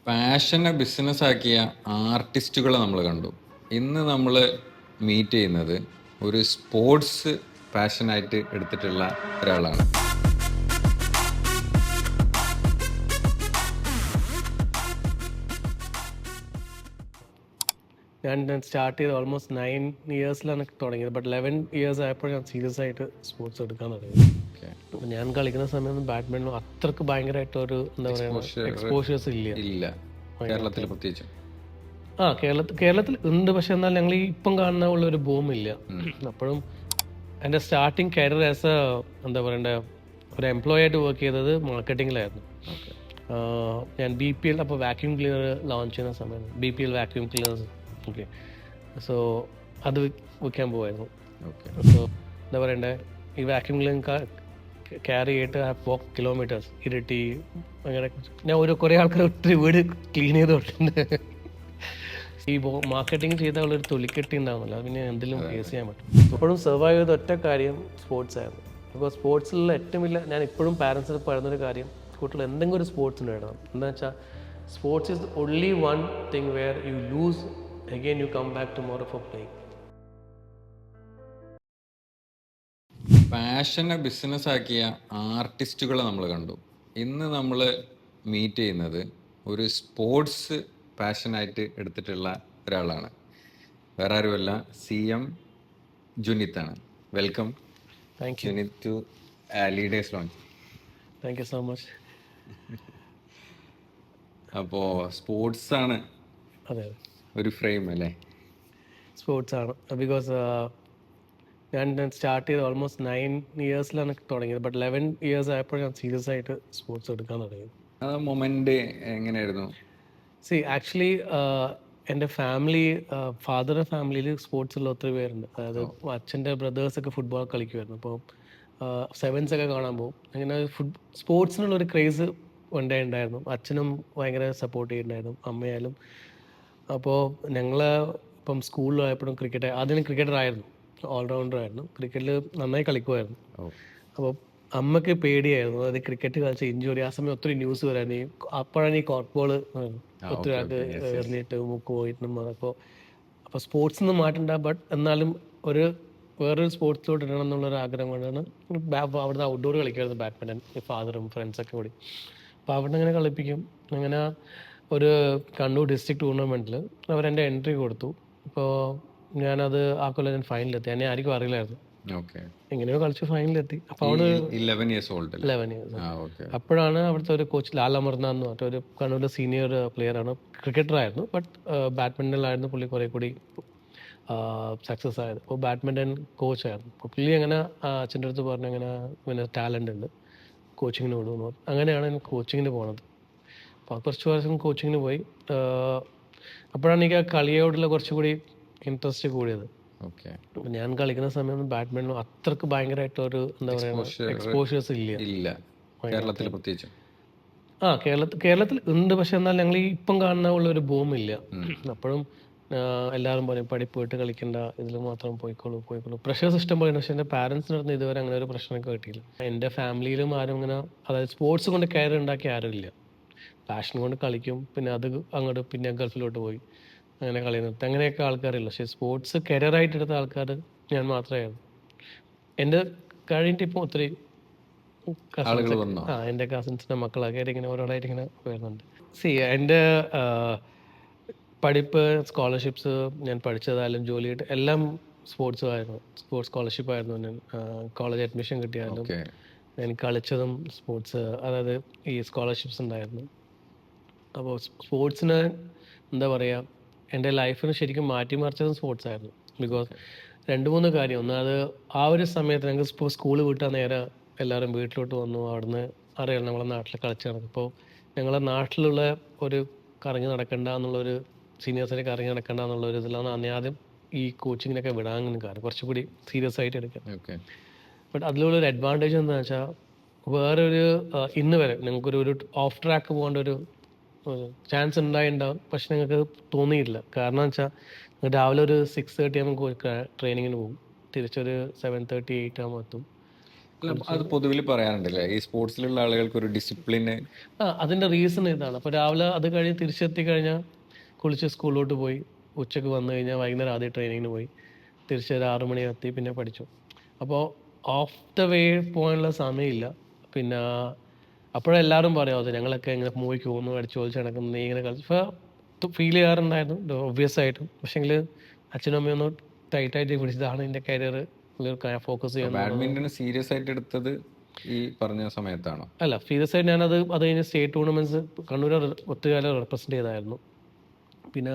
പാഷനെ ബിസിനസ്സാക്കിയ ആർട്ടിസ്റ്റുകളെ നമ്മൾ കണ്ടു. ഇന്ന് നമ്മൾ മീറ്റ് ചെയ്യുന്നത് ഒരു സ്പോർട്സ് പാഷനായിട്ട് എടുത്തിട്ടുള്ള ഒരാളാണ്. ഞാൻ സ്റ്റാർട്ട് ചെയ്ത് ഓൾമോസ്റ്റ് 9 ഇയേഴ്സിലാണ് തുടങ്ങിയത്. ബട്ട് 11 ഇയേഴ്സ് ആയപ്പോൾ ഞാൻ സീരിയസ് ആയിട്ട് സ്പോർട്സ് എടുക്കാൻ തുടങ്ങി. അപ്പോൾ ഞാൻ കളിക്കുന്ന സമയം ബാഡ്മിൻ്റൺ അത്രക്ക് ഭയങ്കരമായിട്ട് ഒരു എന്താ പറയുക എക്സ്പോഷേഴ്സ് ഇല്ല കേരളത്തിൽ പ്രത്യേകിച്ചും. കേരളത്തിൽ ഉണ്ട്, പക്ഷെ എന്നാൽ ഞങ്ങൾ ഈ ഇപ്പം കാണുന്ന ഉള്ള ഒരു ബൂമില്ല. അപ്പോഴും എൻ്റെ സ്റ്റാർട്ടിങ് കരിയർ ആസ് എന്താ പറയണ്ട ഒരു എംപ്ലോയി ആയിട്ട് വർക്ക് ചെയ്തത് മാർക്കറ്റിങ്ങിലായിരുന്നു. ഞാൻ BPL അപ്പോൾ വാക്യൂം ക്ലീനർ ലോഞ്ച് ചെയ്യുന്ന സമയത്ത് BPL vacuum cleaners. Okay, so അത് വിൽക്കാൻ പോകുമായിരുന്നു. സോ എന്താ പറയണ്ടേ, ഈ വാക്യൂം ക്ലീനർ ക്യാരി ചെയ്തിട്ട് വാക്ക് കിലോമീറ്റേഴ്സ് ഇരട്ടി അങ്ങനെ ഞാൻ കുറേ ആൾക്കാർ ഒത്തിരി വീട് ക്ലീൻ ചെയ്തിട്ടുണ്ട്. ഈ മാർക്കറ്റിംഗ് ചെയ്ത ഒരു തൊലിക്കെട്ടി ഉണ്ടാവുന്നില്ല, പിന്നെ എന്തെങ്കിലും ഫേസ് ചെയ്യാൻ പറ്റും. ഇപ്പോഴും സർവൈവ് ചെയ്ത ഒറ്റ കാര്യം സ്പോർട്സ് ആയിരുന്നു. ബിക്കോസ് സ്പോർട്സിലുള്ള ഏറ്റവും വലിയ ഞാൻ ഇപ്പോഴും പാരൻസിന് പറയുന്നൊരു കാര്യം, കുട്ടികൾ എന്തെങ്കിലും ഒരു സ്പോർട്സിന് ഇടണം. എന്താ വെച്ചാൽ sports is only one thing where you lose again you come back tomorrow for playing. പാഷനെ ബിസിനസ്സാക്കിയ ആർട്ടിസ്റ്റുകളെ നമ്മൾ കണ്ടു. ഇന്ന് നമ്മൾ മീറ്റ് ചെയ്യുന്നത് ഒരു സ്പോർട്സ് പാഷനായിട്ട് എടുത്തിട്ടുള്ള ഒരാളാണ്. വേറെ ആരുമല്ല, CM ജുനിത്താണ്. Welcome Junith to leaders lounge. Thank you so much. അപ്പോൾ സ്പോർട്സാണ് അതെ ഒരു ഫ്രെയിം അല്ലേ? സ്പോർട്സ് ആണ്. ബിക്കോസ് ഞാൻ സ്റ്റാർട്ട് ചെയ്ത് ഓൾമോസ്റ്റ് 9 ഇയേഴ്സിലാണ് തുടങ്ങിയത്. ബട്ട് 11 ഇയേഴ്സ് ആയപ്പോൾ ഞാൻ സീരിയസ് ആയിട്ട് സ്പോർട്സ് എടുക്കാൻ തുടങ്ങി. ആ മൊമെന്റ് എങ്ങനെയായിരുന്നു? ആക്ച്വലി എൻ്റെ ഫാദറുടെ ഫാമിലിയിൽ സ്പോർട്സുള്ള ഒത്തിരി പേരുണ്ട്. അതായത് അച്ഛൻ്റെ ബ്രദേഴ്സൊക്കെ ഫുട്ബോൾ കളിക്കുമായിരുന്നു. അപ്പോൾ സെവൻസ് ഒക്കെ കാണാൻ പോകും. അങ്ങനെ സ്പോർട്സിനുള്ളൊരു ക്രേസ് ഉണ്ടായിരുന്നു. അച്ഛനും ഭയങ്കര സപ്പോർട്ട് ചെയ്യുന്നുണ്ടായിരുന്നു, അമ്മയായാലും. അപ്പോൾ ഞങ്ങൾ ഇപ്പം സ്കൂളിലായപ്പോഴും ആദ്യം ക്രിക്കറ്ററായിരുന്നു, ഓൾറൗണ്ടറായിരുന്നു. ക്രിക്കറ്റിൽ നന്നായി കളിക്കുമായിരുന്നു. അപ്പോൾ അമ്മയ്ക്ക് പേടിയായിരുന്നു, അതായത് ക്രിക്കറ്റ് കളിച്ച ഇഞ്ചുറി. ആ സമയം ഒത്തിരി ന്യൂസ് വരാനും അപ്പോഴാണ് ഈ കോർക്ക് ബോൾ ഒത്തിരി ആൾക്ക് എറിഞ്ഞിട്ട് മുക്ക് പോയിട്ടും അതൊക്കെ. അപ്പോൾ സ്പോർട്സിൽ നിന്ന് മാറ്റണ്ട, ബട്ട് എന്നാലും വേറൊരു സ്പോർട്സിലോട്ട് ഇടണം എന്നുള്ളൊരു ആഗ്രഹം കൊണ്ടാണ് അവിടുന്ന് ഔട്ട്ഡോർ കളിക്കുമായിരുന്നു ബാഡ്മിൻ്റൺ, ഫാദറും ഫ്രണ്ട്സൊക്കെ കൂടി. അപ്പോൾ അവിടെ അങ്ങനെ കളിപ്പിക്കും. അങ്ങനെ ഒരു കണ്ണൂർ ഡിസ്ട്രിക്ട് ടൂർണമെൻറ്റിൽ അവരെൻ്റെ എൻട്രി കൊടുത്തു. അപ്പോൾ ഞാനത് ആ കൊല്ലം ഞാൻ ഫൈനലെത്തി. എന്നെ ആർക്കും അറിയില്ലായിരുന്നു. എങ്ങനെയോ കളിച്ച് ഫൈനലെത്തി. അപ്പോൾ അവിടെ 11 ഇയേഴ്സ്. അപ്പോഴാണ് അവിടുത്തെ ഒരു കോച്ച് ലാൽ അമർനാഥ് എന്ന് പറഞ്ഞിട്ട് ഒരു കണ്ണൂരിലെ സീനിയർ പ്ലെയറാണ്, ക്രിക്കറ്ററായിരുന്നു. ബട്ട് ബാഡ്മിൻ്റണിലായിരുന്നു പുള്ളി കുറേ കൂടി സക്സസ് ആയത്. അപ്പോൾ ബാഡ്മിൻ്റൺ കോച്ചായിരുന്നു. അപ്പോൾ പുള്ളി അങ്ങനെ അച്ഛൻ്റെ അടുത്ത് പറഞ്ഞു, അങ്ങനെ ടാലൻ്റ് ഉണ്ട്, കോച്ചിങ്ങിന് വിടുമെന്ന് പറഞ്ഞു. അങ്ങനെയാണ് ഞാൻ കോച്ചിങ്ങിന് പോണത്. അപ്പോൾ കുറച്ച് വർഷം കോച്ചിങ്ങിന് പോയി. അപ്പോഴാണ് എനിക്ക് ആ കളിയോടുള്ള കുറച്ചുകൂടി ഇൻട്രസ്റ്റ് കൂടിയത്. ഞാൻ കളിക്കുന്ന സമയം ബാഡ്മിൻ്റൺ അത്രക്ക് ഭയങ്കരമായിട്ട് ഒരു എന്താ പറയുക എക്സ്പോഷേഴ്സ് ഇല്ല കേരളത്തിൽ പ്രത്യേകിച്ചും. കേരളത്തിൽ ഉണ്ട്, പക്ഷെ എന്നാൽ ഞങ്ങൾ ഈ ഇപ്പം കാണുന്ന ഉള്ള ഒരു ബൂമില്ല. അപ്പോഴും എല്ലാവരും പറയും പഠിപ്പ് പോയിട്ട് കളിക്കണ്ട, ഇതിൽ മാത്രം പോയിക്കോളൂ. പ്രഷേഴ്സ് ഇഷ്ടം പോലെ. പക്ഷെ എൻ്റെ പാരൻസിൻ്റെ അടുത്ത് ഇതുവരെ അങ്ങനെ ഒരു പ്രശ്നമൊക്കെ കിട്ടിയില്ല. എൻ്റെ ഫാമിലിയിലും ആരും അങ്ങനെ, അതായത് സ്പോർട്സ് കൊണ്ട് കെയർ ഉണ്ടാക്കിയ ആരും ഇല്ല. പാഷൻ കൊണ്ട് കളിക്കും, പിന്നെ അത് അങ്ങോട്ട് പിന്നെ ഗൾഫിലോട്ട് പോയി അങ്ങനെ കളിയുന്നത്, അങ്ങനെയൊക്കെ ആൾക്കാരില്ല. പക്ഷേ സ്പോർട്സ് കരിയറായിട്ട് എടുത്ത ആൾക്കാർ ഞാൻ മാത്രമായിരുന്നു. എൻ്റെ കഴിഞ്ഞിട്ട് ഇപ്പോൾ ഒത്തിരി എൻ്റെ കസിൻസിൻ്റെ മക്കളൊക്കെ ഇങ്ങനെ ഓരോടായിട്ട് ഇങ്ങനെ വരുന്നുണ്ട്. എൻ്റെ പഠിപ്പ്, സ്കോളർഷിപ്സ്, ഞാൻ പഠിച്ചതായാലും ജോലിയായിട്ട് എല്ലാം സ്പോർട്സ് സ്കോളർഷിപ്പായിരുന്നു. ഞാൻ കോളേജ് അഡ്മിഷൻ കിട്ടിയാലും ഞാൻ കളിച്ചതും സ്പോർട്സ്, അതായത് ഈ സ്കോളർഷിപ്സ് ഉണ്ടായിരുന്നു. അപ്പോൾ സ്പോർട്സിന് എന്താ പറയുക, എൻ്റെ ലൈഫിന് ശരിക്കും മാറ്റിമറിച്ചതും സ്പോർട്സ് ആയിരുന്നു. ബിക്കോസ് 2-3 കാര്യം. ഒന്നത്, ആ ഒരു സമയത്ത് ഞങ്ങൾക്ക് സ്കൂൾ വിട്ടാൽ നേരെ എല്ലാവരും വീട്ടിലോട്ട് വന്നു. അവിടുന്ന് അറിയാം നമ്മളെ നാട്ടിൽ കളിച്ച് നടക്കും. അപ്പോൾ ഞങ്ങളെ നാട്ടിലുള്ള ഒരു കറങ്ങി നടക്കണ്ട എന്നുള്ളൊരു, സീനിയേഴ്സിനെ കറങ്ങി നടക്കണ്ട എന്നുള്ളൊരു ഇതിലാണ് ആദ്യം ഈ കോച്ചിങ്ങിനൊക്കെ വിടാൻ കാരണം, കുറച്ചുകൂടി സീരിയസ് ആയിട്ട് എടുക്കാം. ബട്ട് അതിലുള്ളൊരു അഡ്വാൻറ്റേജ് എന്താണെന്ന് വെച്ചാൽ, വേറൊരു ഇന്ന് വരെ നിങ്ങൾക്കൊരു ഓഫ് ട്രാക്ക് പോകേണ്ട ഒരു ചാൻസ് ഉണ്ടാവും, പക്ഷെ നിങ്ങൾക്ക് തോന്നിയില്ല. കാരണം എന്ന് വെച്ചാൽ രാവിലെ ഒരു 6:30 ആകുമ്പോൾ ട്രെയിനിങ്ങിന് പോകും, തിരിച്ചൊരു 7:30-8 ആകുമ്പോൾ എത്തും. അല്ല, അത് പൊതുവിൽ പറയാറുണ്ടല്ലേ, ഈ സ്പോർട്സിലുള്ള ആളുകൾക്ക് ഒരു ഡിസിപ്ലിന്. അതിൻ്റെ റീസൺ ഇതാണ്. അപ്പോൾ രാവിലെ അത് കഴിഞ്ഞ് തിരിച്ചെത്തി കഴിഞ്ഞാൽ കുളിച്ച് സ്കൂളിലോട്ട് പോയി, ഉച്ചയ്ക്ക് വന്നു കഴിഞ്ഞാൽ വൈകുന്നേരം ആദ്യം ട്രെയിനിങ്ങിന് പോയി, തിരിച്ച് ഒരു 6 മണി എത്തി പിന്നെ പഠിച്ചു. അപ്പോൾ ഓഫ് ദ വേ പോകാനുള്ള സമയമില്ല. പിന്നെ അപ്പോഴെല്ലാവരും പറയും അത് ഞങ്ങളൊക്കെ ഇങ്ങനെ മൂവിക്ക് പോകുന്നു, അടിച്ചു പൊളിച്ച് നടക്കുന്നു, നീ ഇങ്ങനെ കളിച്ചു. ഇപ്പോൾ ഫീൽ ചെയ്യാറുണ്ടായിരുന്നു ഒബ്വിയസ് ആയിട്ടും. പക്ഷേങ്കിൽ അച്ഛനും അമ്മയും ഒന്ന് ടൈറ്റായിട്ട് പിടിച്ചതാണ് എൻ്റെ കരിയർ ഫോക്കസ് ചെയ്യുന്നത്. ബാഡ്മിന്റൺ സീരിയസ് ആയിട്ട് എടുത്തത് ഈ പറഞ്ഞ സമയത്താണോ? അല്ല, സീരിയസ് ആയിട്ട് ഞാനത് അത് കഴിഞ്ഞ് സ്റ്റേറ്റ് ടൂർണമെൻറ്റ്സ് കണ്ണൂർ ഒത്തിരി കാലം റെപ്രസെൻറ്റ് ചെയ്തായിരുന്നു. പിന്നെ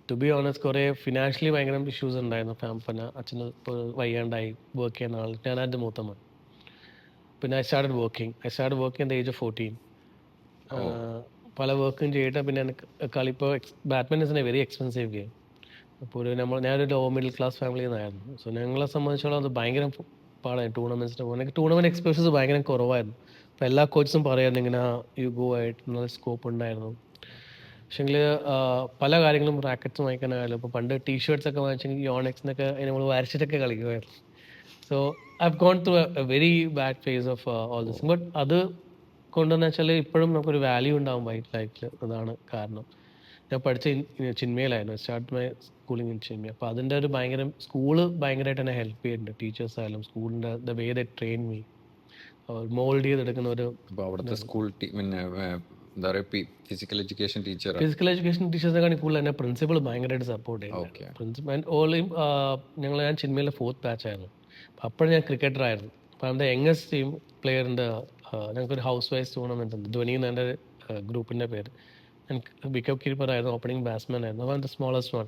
ടു ബി ഓണസ്റ്റ് കുറേ ഫിനാൻഷ്യലി ഭയങ്കര ഇഷ്യൂസ് ഉണ്ടായിരുന്നു. പിന്നെ അച്ഛന് ഇപ്പോൾ വയ്യാണ്ടായി, വർക്ക് ചെയ്യുന്ന ആൾ, ഞാൻ എൻ്റെ മൂത്തമ്മ. പിന്നെ I started working at the age of 14. പല വർക്കും ചെയ്തിട്ട് പിന്നെ എനിക്ക് ഇപ്പോൾ badminton is A very expensive game. അപ്പോൾ ഞാനൊരു ലോ മിഡിൽ ക്ലാസ് ഫാമിലിയിൽ നിന്നായിരുന്നു. സോ ഞങ്ങളെ സംബന്ധിച്ചോളം അത് ഭയങ്കര പാടായിരുന്നു ടൂർണമെൻറ്റ്സിന് പോകുന്നത്. എനിക്ക് ടൂർണമെൻറ്റ് എക്സ്പോഷേഴ്സ് ഭയങ്കര കുറവായിരുന്നു. അപ്പോൾ എല്ലാ കോച്ചസും പറയായിരുന്നു ഇങ്ങനെ യു ഗോ ആയിട്ട് നല്ല സ്കോപ്പ് ഉണ്ടായിരുന്നു. പക്ഷേങ്കിൽ പല കാര്യങ്ങളും റാക്കറ്റ്സ് വാങ്ങിക്കാനായാലും ഇപ്പോൾ പണ്ട് ടീഷർട്ട്സ് ഒക്കെ വാങ്ങിച്ചെങ്കിൽ യോണെക്സിനൊക്കെ നമ്മൾ വരച്ചിട്ടൊക്കെ കളിക്കുമായിരുന്നു. So I have gone through a very bad phase of all this. But അത് കൊണ്ടെന്ന് വെച്ചാൽ ഇപ്പോഴും നമുക്കൊരു വാല്യൂ ഉണ്ടാവും ലൈഫിൽ. അതാണ് കാരണം. ഞാൻ പഠിച്ച ചിന്മയിലായിരുന്നു, start my schooling in Chinmaya. അപ്പോൾ അതിൻ്റെ ഒരു ഭയങ്കര സ്കൂള് ഭയങ്കരമായിട്ട് എന്നെ ഹെൽപ്പ് ചെയ്യുന്നുണ്ട്. ടീച്ചേഴ്സ് ആയാലും സ്കൂളിൻ്റെ the way they train me, mould ചെയ്തെടുക്കുന്ന ഒരു അപ്പോൾ അവിടുത്തെ സ്കൂൾ പിന്നെ എന്താ പറയുക, ഫിസിക്കൽ എഡ്യൂക്കേഷൻ ടീച്ചർ ടീച്ചേഴ്സിനെക്കാളും കൂടുതൽ എന്നെ പ്രിൻസിപ്പൾ ഭയങ്കരമായിട്ട് സപ്പോർട്ട് ചെയ്യും. പ്രിൻസിപ്പൽ ഓൺലി ഞാൻ ചിന്മയിലെ 4th ബാച്ചായിരുന്നു. അപ്പോൾ അപ്പോഴും ഞാൻ ക്രിക്കറ്ററായിരുന്നു. അപ്പോൾ അതിൻ്റെ യങ്ങസ്റ്റ് ടീം പ്ലെയറിൻ്റെ ഞങ്ങൾക്കൊരു ഹൗസ് വൈസ് ടൂർണമെൻറ്റ് ഉണ്ട്, ധ്വനി എന്ന എൻ്റെ ഗ്രൂപ്പിൻ്റെ പേര്. വിക്കറ്റ് കീപ്പറായിരുന്നു, ഓപ്പണിംഗ് ബാറ്റ്സ്മാൻ ആയിരുന്നു. അപ്പോൾ അതിൻ്റെ സ്മോളസ്റ്റ് വൺ.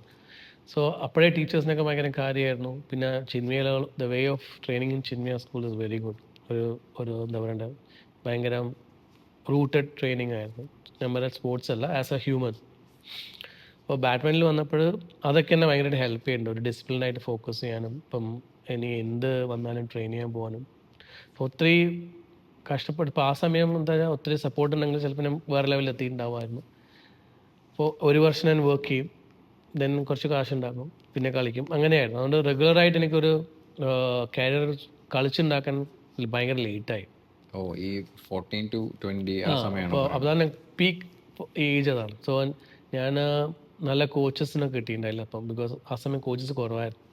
സോ അപ്പോഴേ ടീച്ചേഴ്സിനൊക്കെ ഭയങ്കര കാര്യമായിരുന്നു. പിന്നെ ചിന്മയിലെ the way of training in Chinmaya school is very good. ഒരു എന്താ പറയണ്ടേ, ഭയങ്കര റൂട്ടഡ് ട്രെയിനിങ് ആയിരുന്നു. നമ്മുടെ സ്പോർട്സ് അല്ല, ആസ് എ ഹ്യൂമൻ. അപ്പോൾ ബാഡ്മിൻ്റണിൽ വന്നപ്പോൾ അതൊക്കെ എന്നെ ഭയങ്കരമായിട്ട് ഹെൽപ്പ് ചെയ്യുന്നുണ്ട്, ഒരു ഡിസിപ്ലിനായിട്ട് ഫോക്കസ് ചെയ്യാനും ഇപ്പം ഇനി എന്ത് വന്നാലും ട്രെയിൻ ചെയ്യാൻ പോകാനും. അപ്പോൾ ഒത്തിരി കഷ്ടപ്പെട്ട് ഇപ്പോൾ ആ സമയം എന്താ ഒത്തിരി സപ്പോർട്ട് ഉണ്ടെങ്കിൽ ചിലപ്പോൾ ഞാൻ വേറെ ലെവലിൽ എത്തിയിട്ടുണ്ടാവുമായിരുന്നു. അപ്പോൾ ഒരു വർഷം ഞാൻ വർക്ക് ചെയ്യും, ദെൻ കുറച്ച് കാശുണ്ടാക്കും, പിന്നെ കളിക്കും, അങ്ങനെയായിരുന്നു. അതുകൊണ്ട് റെഗുലറായിട്ട് എനിക്കൊരു കരിയർ കളിച്ചുണ്ടാക്കാൻ ഭയങ്കര ലേറ്റായി. ഈ 14 to 20 ആ സമയമാണ്. അപ്പോൾ അതാണ് പീക്ക് ഏജ്, അതാണ്. സോ ഞാൻ നല്ല കോച്ചസിനൊക്കെ കിട്ടിയിട്ടുണ്ടായില്ല അപ്പം, ബിക്കോസ് ആ സമയം കോച്ചസ് കുറവായിരുന്നു.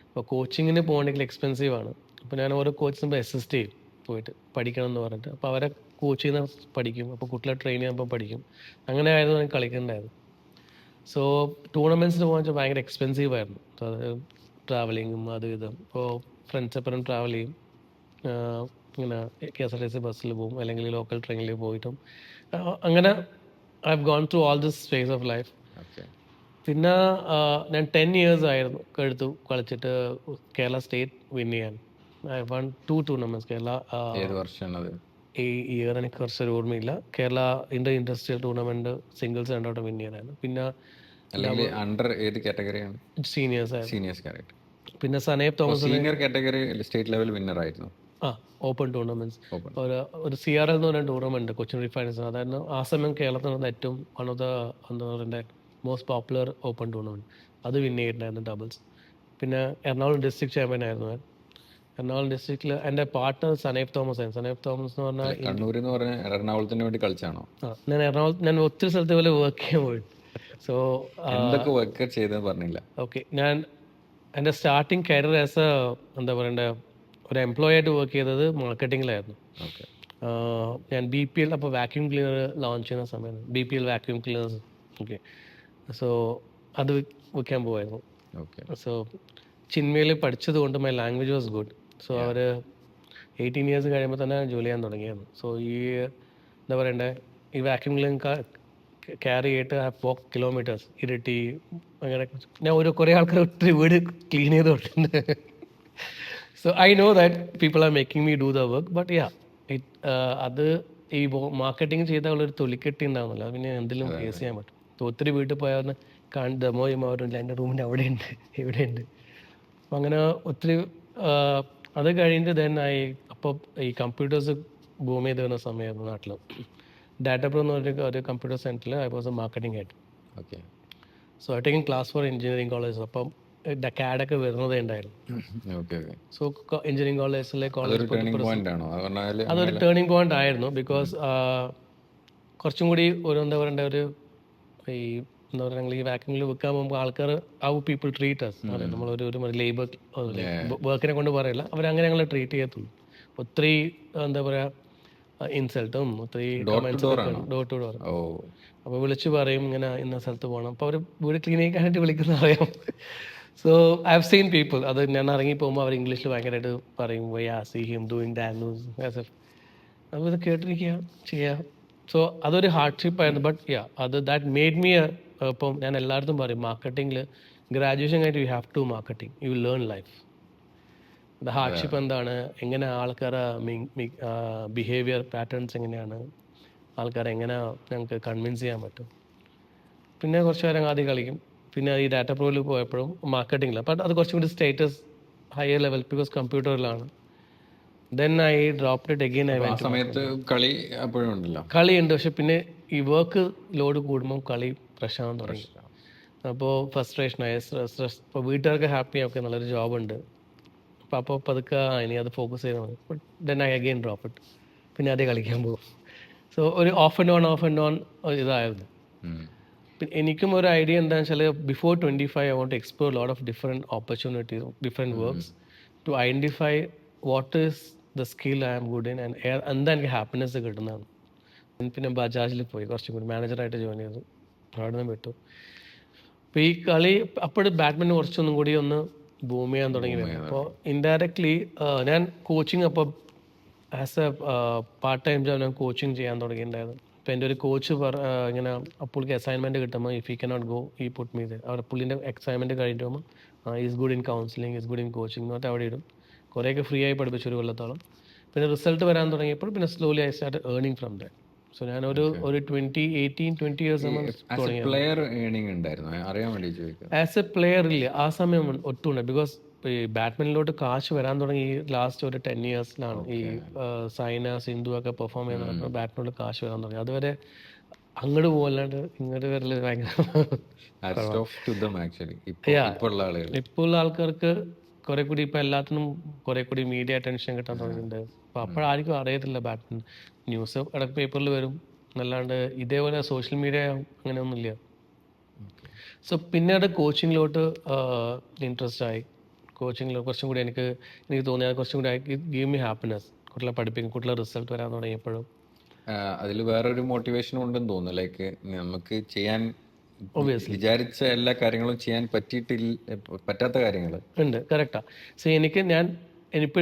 അപ്പോൾ കോച്ചിങ്ങിന് പോകണമെങ്കിൽ എക്സ്പെൻസീവ് ആണ്. അപ്പോൾ ഞാൻ ഓരോ കോച്ചിനും അസിസ്റ്റ് ചെയ്യും, പോയിട്ട് പഠിക്കണം എന്ന് പറഞ്ഞിട്ട്. അപ്പോൾ അവരെ കോച്ച് ചെയ്യുന്ന പഠിക്കും, അപ്പോൾ കുട്ടികളെ ട്രെയിൻ ചെയ്യുമ്പോൾ പഠിക്കും. അങ്ങനെ ആയിരുന്നു ഞാൻ കളിക്കുന്നുണ്ടായിരുന്നു. സോ ടൂർണമെൻറ്റ്സിന് പോകാൻ വെച്ചാൽ ഭയങ്കര എക്സ്പെൻസീവ് ആയിരുന്നു. സോ അത് ട്രാവലിങ്ങും അത് ഇതും. ഇപ്പോൾ ഫ്രണ്ട്സ് എപ്പോഴും ട്രാവൽ ചെയ്യും, ഇങ്ങനെ KSRTC ബസ്സിൽ പോകും, അല്ലെങ്കിൽ ലോക്കൽ ട്രെയിനിൽ പോയിട്ടും അങ്ങനെ I have gone through all this phase of life. പിന്നെ ഞാൻ 10 years ആയിരുന്നു എടുത്തു കളിച്ചിട്ട് കേരള സ്റ്റേറ്റ് വിൻ ചെയ്യാൻ. I won 2 tournaments Kerala. ഏത് വർഷമാണത്? ഈ ഇയർ എനിക്ക് കുറച്ചൊരു ഓർമ്മയില്ല. കേരള ഇൻഡസ്ട്രിയൽ ടൂർണമെൻറ്റ് സിംഗിൾസ് രണ്ടോട്ടം വിൻ ചെയ്യാനായിരുന്നു. പിന്നെ അല്ലെങ്കിൽ അണ്ടർ ഏത് കാറ്റഗറിയാണ്? സീനിയേഴ്സ് ആയിരുന്നു. Seniors category. പിന്നെ Saneb Thomas senior category state level winner ആയിരുന്നു. Open tournaments. ഒരു CRL എന്ന് പറയുന്ന ടൂർണമെൻറ്റ് കൊച്ചിൻ റിഫൈനേഴ്സ്, അതായിരുന്നു ആ സമയം കേരളത്തിൽ നിന്ന് ഏറ്റവും വൺ ഓഫ് ദ എന്താ പറയുക മോസ്റ്റ് പോപ്പുലർ ഓപ്പൺ ടൂർണമെൻറ്റ്. അത് വിൻ ചെയ്തിട്ടുണ്ടായിരുന്നു ഡബിൾസ്. പിന്നെ എറണാകുളം ഡിസ്ട്രിക്ട് ചാമ്പ്യൻ ആയിരുന്നു ഞാൻ. എറണാകുളം ഡിസ്ട്രിക്റ്റിൽ എൻ്റെ പാർട്ട്ണർ സനേബ് തോമസ് ആയിരുന്നു. സനേബ് തോമസ് എന്ന് പറഞ്ഞാൽ കണ്ണൂർ എന്ന് പറഞ്ഞാൽ എറണാകുളത്തിന് വേണ്ടി കളിച്ചാണോ? ഞാൻ ഒത്തിരി സ്ഥലത്ത് പോലെ വർക്ക് ചെയ്യാൻ പോയിട്ട്. സോ എന്തൊക്കെ വർക്ക് ചെയ്തെന്ന് പറഞ്ഞില്ല. ഓക്കെ, ഞാൻ എൻ്റെ സ്റ്റാർട്ടിങ് കരിയർ ആസ് എ എന്താ പറയണ്ടേ ഒരു എംപ്ലോയി ആയിട്ട് വർക്ക് ചെയ്തത് മാർക്കറ്റിങ്ങിലായിരുന്നു. ഞാൻ BPL, അപ്പോൾ വാക്യൂം ക്ലീനർ ലോഞ്ച് ചെയ്യുന്ന സമയത്ത് BPL vacuum cleaners. Okay, so അത് വിൽക്കാൻ പോവായിരുന്നു. സോ ചിന്മയിൽ പഠിച്ചത് കൊണ്ട് my language was good. So അവർ 18 years കഴിയുമ്പോൾ തന്നെ ജോലി ചെയ്യാൻ തുടങ്ങിയായിരുന്നു. സോ ഈ എന്താ പറയണ്ടേ ഈ വാക്യൂം ക്ലീനർ ക്യാരി ചെയ്തിട്ട് walk kilometers ഇരട്ടി അങ്ങനെ. ഞാൻ കുറേ ആൾക്കാർ ഒത്തിരി വീട് ക്ലീൻ ചെയ്തിട്ടുണ്ട്. So I know that people are making me do the work. But അത് ഈ മാർക്കറ്റിംഗ് ചെയ്താൽ ഉള്ളൊരു തൊലിക്കെട്ടി ഉണ്ടാവുന്നില്ല, അത് പിന്നെ എന്തെങ്കിലും ഫേസ് ചെയ്യാൻ പറ്റും. ഒത്തിരി വീട്ടിൽ പോയാൽ ഡെമോ ചെയ്യുമ്പോൾ അവരുണ്ട്, എൻ്റെ റൂമിൻ്റെ അവിടെയുണ്ട് ഇവിടെയുണ്ട്. അപ്പം അങ്ങനെ ഒത്തിരി അത് കഴിഞ്ഞിട്ട് ദെൻ അപ്പോൾ ഈ കമ്പ്യൂട്ടേഴ്സ് ബൂം ചെയ്ത് വരുന്ന സമയമായിരുന്നു നാട്ടിൽ. ഡാറ്റ പ്രോ എന്ന് പറഞ്ഞ ഒരു കമ്പ്യൂട്ടർ സെൻറ്ററിൽ I was A marketing head. So I taking class for engineering college. അപ്പം ഡക്കാഡൊക്കെ വരുന്നതേ ഉണ്ടായിരുന്നു. Okay okay. സോ എഞ്ചിനീയറിംഗ് കോളേജിലെ അതൊരു കോളേജ് ടേണിംഗ് പോയിന്റ് ആണോ അത് പറഞ്ഞാൽ? അതൊരു ടേണിംഗ് പോയിന്റ് ആയിരുന്നു. ബിക്കോസ് കുറച്ചും കൂടി ഒരു എന്താ പറയണ്ട ഒരു ഈ എന്താ പറയുക, ഞങ്ങൾ ഈ വാക്യൂമിൽ വെക്കാൻ പോകുമ്പോൾ ആൾക്കാർ ഹൗ പീപ്പിൾ ട്രീറ്റ് അസ് അതെ നമ്മളൊരു ഒരു ലേബർ വർക്കിനെ കൊണ്ട് പറയില്ല, അവരങ്ങനെ ഞങ്ങളെ ട്രീറ്റ് ചെയ്യത്തുള്ളൂ. ഒത്തിരി എന്താ പറയുക ഇൻസൾട്ടും ഒത്തിരി കമൻസ് ഒക്കെ ഡോർ ടു ഡോർ. ഓ അപ്പോൾ വിളിച്ച് പറയും ഇങ്ങനെ ഇന്ന സ്ഥലത്ത് പോകണം, അപ്പോൾ അവർ വീട് ക്ലീൻ ചെയ്യാനായിട്ട് വിളിക്കുന്ന അറിയാം. So I have seen people, അത് ഞാൻ ഇറങ്ങി പോകുമ്പോൾ അവർ ഇംഗ്ലീഷിൽ ഭയങ്കരമായിട്ട് പറയും വൈ ആ സീ ഹിം ഡൂയിങ് ദാറ്റ്. അപ്പോൾ ഇത് കേട്ടിരിക്കുക ചെയ്യുക. സോ അതൊരു ഹാർഡ്ഷിപ്പ് ആയിരുന്നു. ബട്ട് യാ അത് ദാറ്റ് മെയ്ഡ് മീ ഇപ്പം ഞാൻ എല്ലായിടത്തും പറയും മാർക്കറ്റിംഗിൽ ഗ്രാജുവേഷൻ കഴിഞ്ഞിട്ട് you have to marketing, you learn life. The hardship എന്താണ്, എങ്ങനെ ആൾക്കാരെ ബിഹേവിയർ പാറ്റേൺസ് എങ്ങനെയാണ്, ആൾക്കാരെ എങ്ങനെ ഞങ്ങൾക്ക് കൺവിൻസ് ചെയ്യാൻ പറ്റും. പിന്നെ കുറച്ച് നേരം ആദ്യം കളിക്കും, പിന്നെ ഈ ഡാറ്റ പ്രോയിൽ പോയപ്പോഴും മാർക്കറ്റിംഗിൽ. ബട്ട് അത് കുറച്ചും കൂടി സ്റ്റേറ്റസ് ഹയർ ലെവൽ ബിക്കോസ് കമ്പ്യൂട്ടറിലാണ്. Then I dropped it again. ആ സമയത്ത് കളി അപ്പോഴും ഉണ്ടല്ലോ? കളിയുണ്ട്, പക്ഷെ പിന്നെ ഈ വർക്ക് ലോഡ് കൂടുമ്പോൾ കളി പ്രശ്നം തുടങ്ങി. അപ്പോൾ ഫ്രസ്ട്രേഷനായി, സ്ട്രെസ്. ഇപ്പോൾ വീട്ടുകാർക്ക് ഹാപ്പി ആക്കി നല്ലൊരു ജോബുണ്ട്, അപ്പോൾ പതുക്കെ ഇനി അത് ഫോക്കസ് ചെയ്താൽ മതി. But then I again drop it, പിന്നെ അതേ കളിക്കാൻ പോകും. സോ ഒരു ഓഫ് ആൻഡ് ഓൺ ഇതായിരുന്നു. പിന്നെ എനിക്കും ഒരു ഐഡിയ എന്താണെന്ന് വെച്ചാൽ before 25 I want to explore lot of different opportunities, different works to identify what is the skill I am good in and എന്താ എനിക്ക് ഹാപ്പിനെസ് കിട്ടുന്നതാണ്. പിന്നെ ബജാജിൽ പോയി കുറച്ചും കൂടി മാനേജറായിട്ട് ജോയിൻ ചെയ്തു, അവിടെ നിന്ന് വിട്ടു. അപ്പോൾ ഈ കളി അപ്പോഴും ബാഡ്മിൻ്റൺ കുറച്ചൊന്നും കൂടി ഒന്ന് ബൂം ചെയ്യാൻ തുടങ്ങി വരുന്നു. അപ്പോൾ ഇൻഡയറക്ട്ലി ഞാൻ കോച്ചിങ്, അപ്പോൾ as A part time job ഞാൻ കോച്ചിങ് ചെയ്യാൻ തുടങ്ങിയിട്ടുണ്ടായിരുന്നു. അപ്പോൾ എൻ്റെ ഒരു കോച്ച് ഇങ്ങനെ പുള്ളിക്ക് അസൈൻമെൻറ്റ് കിട്ടുമ്പോൾ ഇഫ് യു കനോട്ട് ഗോ ഈ പുട്ട് മീ ദേ, അവിടെ പുള്ളിൻ്റെ അസൈൻമെൻറ്റ് കഴിഞ്ഞിട്ട് പോകുമ്പോൾ is good in counselling, is good in coaching എന്നിട്ട് അവിടെ ഇടും. കുറേയൊക്കെ ഫ്രീ ആയി പഠിപ്പിച്ചു ഒരു കൊല്ലത്തോളം. പിന്നെ റിസൾട്ട് വരാൻ തുടങ്ങിയപ്പോൾ പിന്നെ slowly I start earning from that. So ഞാനൊരു 20 years പ്ലെയർ ഏണിംഗ് ഉണ്ടായിരുന്നു അറിയാൻ വേണ്ടി ചോദിക്കുക. ആസ് എ പ്ലെയർ ഇല്ല ആ സമയം ഒട്ടുമുണ്ട്. ബിക്കോസ് ഈ ബാഡ്മിൻ്റനിലോട്ട് കാശ് വരാൻ തുടങ്ങി ലാസ്റ്റ് ഒരു 10 yearsലാണ്. ഈ സൈന സിന്ധു ഒക്കെ പെർഫോം ചെയ്യുന്ന ബാഡ്മിൻ്റനിൽ കാശ് വരാൻ തുടങ്ങി. അതുവരെ അങ്ങോട്ട് പോകല്ലാണ്ട് ഇങ്ങോട്ട് വരല് ഭയങ്കര. ഇപ്പോൾ ഉള്ള ആൾക്കാർക്ക് കുറെ കൂടി ഇപ്പം എല്ലാത്തിനും കുറെ കൂടി മീഡിയ അറ്റൻഷൻ കിട്ടാൻ തുടങ്ങിയിട്ടുണ്ട്. അപ്പോൾ അപ്പോഴായിരിക്കും അറിയത്തില്ല ബാഡ്മിൻ്റൺ ന്യൂസ് ഇടയ്ക്ക് പേപ്പറിൽ വരും എന്നല്ലാണ്ട് ഇതേപോലെ സോഷ്യൽ മീഡിയ അങ്ങനെയൊന്നുമില്ല. സോ പിന്നീട് കോച്ചിങ്ങിലോട്ട് ഇൻട്രസ്റ്റ് ആയി. കോച്ചിങ്ങിൽ കുറച്ചും കൂടി എനിക്ക് തോന്നിയത് കുറച്ചും കൂടി ഗീവ് മീ ഹാപ്പിനെസ്. കുട്ടികളെ പഠിപ്പിക്കും, കുട്ടികളെ റിസൾട്ട് വരാൻ തുടങ്ങിയപ്പോഴും അതിൽ വേറൊരു മോട്ടിവേഷൻ ഉണ്ടെന്ന് തോന്നുന്നു. ലൈക്ക് നമുക്ക് ചെയ്യാൻ വിചാരിച്ച എല്ലാ കാര്യങ്ങളും ചെയ്യാൻ പറ്റാത്ത കാര്യങ്ങൾ ഉണ്ട്. കറക്റ്റാണ്. സോ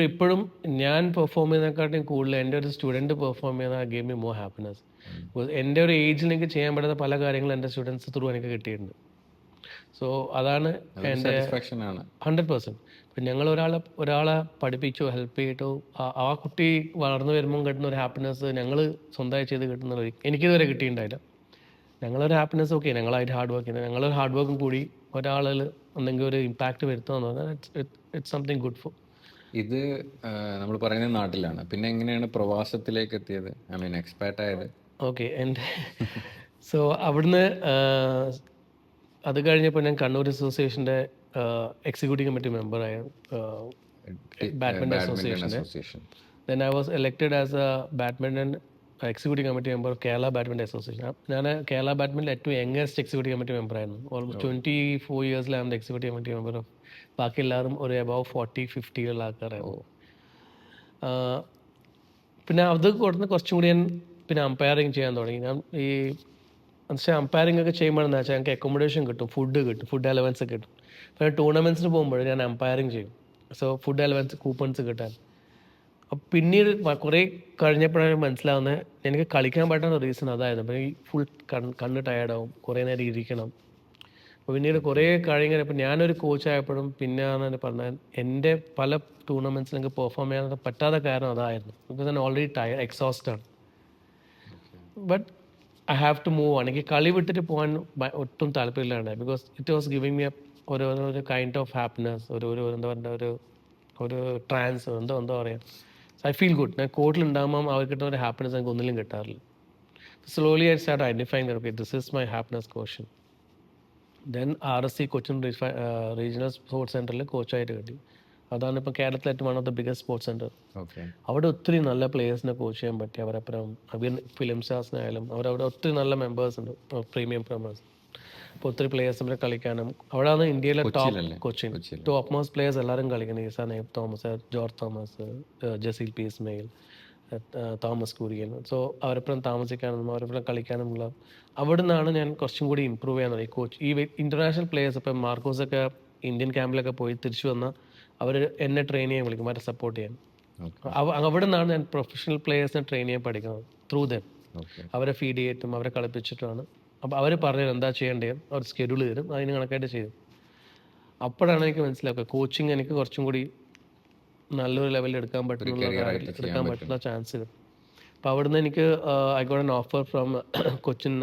ഇപ്പോഴും ഞാൻ പെർഫോം ചെയ്യുന്നതിനെക്കാട്ടും കൂടുതൽ എൻ്റെ ഒരു സ്റ്റുഡൻറ്റ് പെർഫോം ചെയ്യുന്ന ഗെയിം മീ മോർ ഹാപ്പിനെസ്. എൻ്റെ ഒരു ഏജിൽ എനിക്ക് ചെയ്യാൻ പറ്റാത്ത പല കാര്യങ്ങളും എൻ്റെ സ്റ്റുഡൻസ് ത്രൂ എനിക്ക് കിട്ടിയിട്ടുണ്ട്. സോ അതാണ് എൻ്റെ 100%. ഇപ്പം ഞങ്ങൾ ഒരാളെ പഠിപ്പിച്ചോ ഹെൽപ്പ് ചെയ്തിട്ടോ ആ കുട്ടി വളർന്നു വരുമ്പം കിട്ടുന്ന ഒരു ഹാപ്പിനെസ് ഞങ്ങൾ സ്വന്തമായി ചെയ്ത് കിട്ടുന്ന എനിക്കിതുവരെ കിട്ടിയിട്ടുണ്ടായില്ല. ഞങ്ങളൊരു ഹാപ്പിനെസ് ഓക്കെ, ഞങ്ങളായിട്ട് ഹാർഡ് വർക്ക് ചെയ്യുന്നത്, ഞങ്ങളൊരു ഹാർഡ് വർക്കും കൂടി ഒരാളിൽ എന്തെങ്കിലും ഒരു ഇമ്പാക്റ്റ് വരുത്തുകയെന്ന് പറഞ്ഞാൽ ഇറ്റ്സ് സംതിങ് ഗുഡ് ഫോർ. ഇത് നമ്മൾ പറയുന്ന നാട്ടിലാണ്. പിന്നെ എങ്ങനെയാണ് പ്രവാസത്തിലേക്ക് എത്തിയത്, ഐ മീൻ എക്സ്പാറ്റ് ആയത്? ഓക്കെ, എൻ്റെ സോ അവിടുന്ന് അത് കഴിഞ്ഞപ്പോൾ ഞാൻ കണ്ണൂർ അസോസിയേഷൻ്റെ എക്സിക്യൂട്ടീവ് കമ്മിറ്റി മെമ്പറായ ബാഡ്മിൻ്റൺ അസോസിയേഷൻ്റെ. Then I was elected as a badminton executive committee member of Kerala badminton association. ഞാൻ കേരള ബാഡ്മിൻ്റൺ ഏറ്റവും യങ്ങസ്റ്റ് എക്സിക്യൂട്ടീവ് കമ്മിറ്റി മെമ്പറായിരുന്നു. ഓൾമോസ്റ്റ് 24 yearsലാണ് എക്സിക്യൂട്ടീവ് കമ്മിറ്റി മെമ്പർ. ബാക്കി എല്ലാവരും ഒരു അബവ് 40-50 ആൾക്കാരായിരുന്നു. പിന്നെ അത് കൊടുത്ത് കുറച്ചും കൂടി ഞാൻ പിന്നെ അമ്പയറിങ് ചെയ്യാൻ തുടങ്ങി. ഞാൻ ഈ പക്ഷേ അമ്പയറിംഗ് ഒക്കെ ചെയ്യുമ്പോഴെന്ന് വെച്ചാൽ ഞങ്ങൾക്ക് അക്കോമഡേഷൻ കിട്ടും, ഫുഡ് അലവൻസ് കിട്ടും. പിന്നെ ടൂർണമെൻറ്റ്സിന് പോകുമ്പോൾ ഞാൻ അമ്പയറിങ് ചെയ്യും. സോ ഫുഡ് അലവൻസ് കൂപ്പൺസ് കിട്ടാൻ. അപ്പം പിന്നീട് കുറേ കഴിഞ്ഞപ്പോഴാണ് മനസ്സിലാവുന്നത് എനിക്ക് കളിക്കാൻ പറ്റുന്ന റീസൺ അതായിരുന്നു. അപ്പോൾ ഈ ഫുൾ കണ്ണ് ടയർഡാവും, കുറേ നേരം ഇരിക്കണം. അപ്പോൾ പിന്നീട് കുറേ കഴിഞ്ഞപ്പോൾ ഞാനൊരു കോച്ചായപ്പോഴും പിന്നെയാണ് പറഞ്ഞാൽ എൻ്റെ പല ടൂർണമെൻറ്റ്സിൽ എനിക്ക് പെർഫോം ചെയ്യാൻ പറ്റാത്ത കാരണം അതായിരുന്നു. ബിക്കോസ് ഞാൻ ഓൾറെഡി എക്സോസ്റ്റാണ്. But I have to move on. എനിക്ക് കളി വിട്ടിട്ട് പോകാൻ ഒട്ടും താല്പര്യമില്ലാണ്ടായി. Because it was giving me ഒരു കൈൻഡ് ഓഫ് ഹാപ്പിനെസ്, എന്താ പറയുക, ഒരു ട്രാൻസ് എന്താ പറയുക. I feel good. ഞാൻ കോർട്ടിലുണ്ടാകുമ്പം അവർ കിട്ടുന്ന ഒരു ഹാപ്പിനെസ് എനിക്ക് ഒന്നിലും കിട്ടാറില്ല. Slowly I start identifying okay this is my happiness question. Then RSC Cochin regional sports സെൻറ്ററിൽ കോച്ചായിട്ട് കിട്ടി. അതാണ് ഇപ്പോൾ കേരളത്തിലെ ഏറ്റവും one of the biggest sports centre. Okay. അവിടെ ഒത്തിരി നല്ല പ്ലേയേഴ്സിനെ കോച്ച് ചെയ്യാൻ പറ്റി. അവരപ്പുറം ഫിലിം സ്റ്റാർസിനായാലും അവരവിടെ ഒത്തിരി നല്ല മെമ്പേഴ്സ് ഉണ്ട്, പ്രീമിയം മെമ്പേഴ്സ്. അപ്പോൾ ഒത്തിരി പ്ലേയേഴ്സിനെ കളിക്കാനും അവിടെയാണ് ഇന്ത്യയിലെ ടോപ്പ് കൊച്ചിയിലല്ലേ? കൊച്ചിൻ കൊച്ചിയിൽ. ടോപ്പ് മോസ്റ്റ് പ്ലേയേഴ്സ് എല്ലാവരും കളിക്കുന്നത്. ഈസാ നെയ്ബ് തോമസ്, ജോർജ് തോമസ്, ജസീൽ പി ഇസ്മയിൽ, തോമസ് കുര്യൻ. സോ അവരപ്പുറം താമസിക്കാനും അവരപ്പുറം കളിക്കാനുമുള്ള അവിടെ നിന്നാണ് ഞാൻ കുറച്ചും കൂടി ഇമ്പ്രൂവ് ചെയ്യാൻ തുടങ്ങി. കോച്ച് ഈ ഇൻ്റർനാഷണൽ പ്ലേയേഴ്സ് ഇപ്പം മാർക്കോസൊക്കെ ഇന്ത്യൻ ക്യാമ്പിലൊക്കെ പോയി തിരിച്ചു വന്നാൽ അവർ എന്നെ ട്രെയിൻ ചെയ്യാൻ വിളിക്കും, അവരെ സപ്പോർട്ട് ചെയ്യാൻ. ഓക്കെ. അവിടെ നിന്നാണ് ഞാൻ പ്രൊഫഷണൽ പ്ലേയേഴ്സിനെ ട്രെയിൻ ചെയ്യാൻ പഠിക്കുന്നത്. Through them okay. അവരെ ഫീഡ് ചെയ്തിട്ടും അവരെ കളിപ്പിച്ചിട്ടുമാണ്. അപ്പോൾ അവർ പറഞ്ഞു എന്താ ചെയ്യേണ്ടത്, അവർ സ്കെഡ്യൂൾ തരും, അതിന് കണക്കായിട്ട് ചെയ്യും. അപ്പോഴാണ് എനിക്ക് മനസ്സിലാക്കുക കോച്ചിങ് എനിക്ക് കുറച്ചും കൂടി നല്ലൊരു ലെവലിൽ എടുക്കാൻ പറ്റുന്ന ചാൻസ് കിട്ടും. അപ്പോൾ അവിടുന്ന് എനിക്ക് I got an offer from Cochin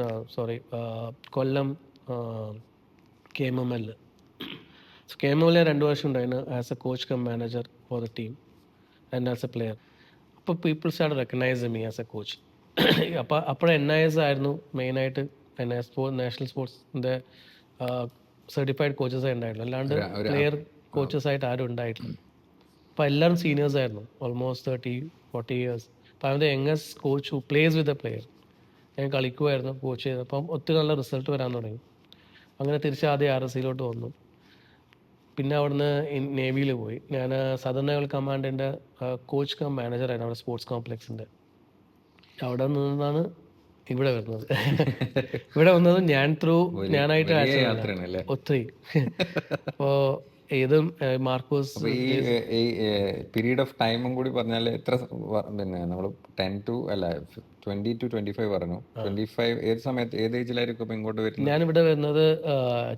Kollam KMML. KMML 2 വർഷം ഉണ്ടായിരുന്നു as a coach cum manager for the team and as a player. അപ്പോൾ people start recognise me as a coach. അപ്പോൾ NIS ആയിരുന്നു മെയിനായിട്ട്. നാഷണൽ സ്പോർട്സിൻ്റെ സർട്ടിഫൈഡ് കോച്ചസ് ഉണ്ടായിട്ടുള്ളൂ, അല്ലാണ്ട് പ്ലെയർ കോച്ചസായിട്ട് ആരും ഉണ്ടായിട്ടില്ല. അപ്പോൾ എല്ലാവരും സീനിയേഴ്സ് ആയിരുന്നു, ഓൾമോസ്റ്റ് 30-40 ഇയേഴ്സ്. അപ്പോൾ അതിൻ്റെ youngest coach who place with a player. ഞാൻ കളിക്കുമായിരുന്നു, കോച്ച് ചെയ്ത്. അപ്പം ഒത്തിരി നല്ല റിസൾട്ട് വരാൻ തുടങ്ങി. അങ്ങനെ തിരിച്ച് ആദ്യം RSCയിലോട്ട് വന്നു. പിന്നെ അവിടുന്ന് നേവിയിൽ പോയി. ഞാൻ സദർൺ നേവൽ കമാൻഡിൻ്റെ കോച്ച് കം മാനേജറായിരുന്നു അവിടെ സ്പോർട്സ് കോംപ്ലക്സിൻ്റെ. അവിടെ നിന്നാണ് ഇവിടെ വരുന്നത്. ഇവിടെ വന്നത് ഞാനായിട്ട് ഒത്തിരി. അപ്പോൾ ഇതും മാർക്കോസ് ഈ പീരീഡ് ഓഫ് ടൈമും കൂടി പറഞ്ഞാൽ എത്ര പിന്നെ നമ്മൾ 20 to 25 പറഞ്ഞു. 25 ഏത് സമയത്ത് ഏത് ഏജിലായിരിക്കും ഇപ്പം ഇങ്ങോട്ട് വരുന്നത്? ഞാനിവിടെ വരുന്നത്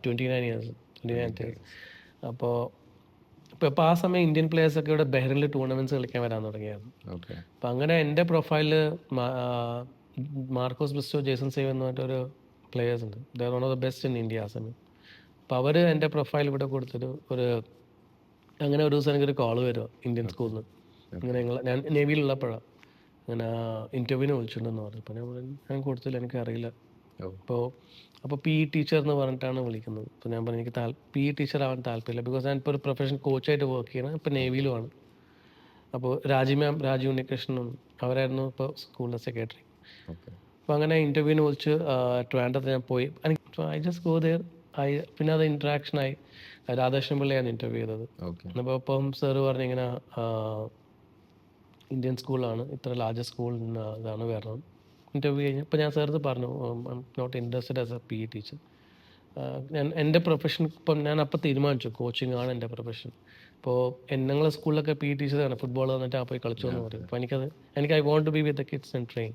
29 ഇയേഴ്സ്. അപ്പോൾ ഇപ്പോൾ ആ സമയം ഇന്ത്യൻ പ്ലേയേഴ്സൊക്കെ ഇവിടെ ബഹ്റിനിൽ ടൂർണമെൻറ്റ്സ് കളിക്കാൻ വരാൻ തുടങ്ങിയായിരുന്നു. ഓക്കെ. അപ്പം അങ്ങനെ എൻ്റെ പ്രൊഫൈലിൽ മാർക്കോസ് ബ്രിസ്റ്റോ, ജേസൺ സേവ് എന്ന് പറഞ്ഞിട്ടൊരു പ്ലേയേഴ്സ് ഉണ്ട്. They are one of the best in India ആ സമയം. അപ്പോൾ അവർ എൻ്റെ പ്രൊഫൈൽ ഇവിടെ കൊടുത്തിട്ട് അങ്ങനെ ഒരു ദിവസം എനിക്കൊരു കോള് വരുമോ ഇന്ത്യൻ സ്കൂളിൽ നിന്ന്. അങ്ങനെ ഞാൻ നേവിയിലുള്ളപ്പോഴാണ് അങ്ങനെ ഇൻ്റർവ്യൂവിന് വിളിച്ചിട്ടുണ്ടെന്ന് പറഞ്ഞു. അപ്പോൾ ഞാൻ കൊടുത്തില്ല, എനിക്കറിയില്ല. അപ്പോൾ PE ടീച്ചർ എന്ന് പറഞ്ഞിട്ടാണ് വിളിക്കുന്നത്. അപ്പോൾ ഞാൻ പറഞ്ഞു എനിക്ക് PE ടീച്ചർ ആവാൻ താല്പര്യമില്ല, ബിക്കോസ് ഞാൻ ഇപ്പോൾ ഒരു പ്രൊഫഷണൽ കോച്ചായിട്ട് വർക്ക് ചെയ്യണം, ഇപ്പോൾ നേവിയിലുമാണ്. അപ്പോൾ രാജു ഉണ്ണികൃഷ്ണനും അവരായിരുന്നു ഇപ്പോൾ സ്കൂളിലെ സെക്രട്ടറി. അപ്പോൾ അങ്ങനെ ഇൻ്റർവ്യൂവിന് വിളിച്ച് ട്രിവാൻഡ്രത്ത് ഞാൻ പോയി. I just go there. പിന്നെ അത് ഇൻട്രാക്ഷനായി. രാധാകൃഷ്ണൻ പിള്ളയാണ് ഇൻ്റർവ്യൂ ചെയ്തത്. അപ്പോൾ അപ്പം സാറ് പറഞ്ഞു ഇങ്ങനെ ഇന്ത്യൻ സ്കൂളാണ്, ഇത്ര ലാർജസ്റ്റ് സ്കൂൾ ഇതാണ് വരണം. ഇൻ്റർവ്യൂ കഴിഞ്ഞ് ഇപ്പോൾ ഞാൻ സാറിന് പറഞ്ഞു I am not interested as a PE teacher. ഞാൻ എൻ്റെ പ്രൊഫഷൻ ഇപ്പം ഞാൻ അപ്പോൾ തീരുമാനിച്ചു കോച്ചിങ് ആണ് എൻ്റെ പ്രൊഫഷൻ. ഇപ്പോൾ ഞങ്ങളെ സ്കൂളിലൊക്കെ PE ടീച്ചറാണ്, ഫുട്ബോൾ വന്നിട്ട് പോയി കളിച്ചു എന്ന് പറയും. അപ്പോൾ എനിക്ക് I want to be with the kids and train.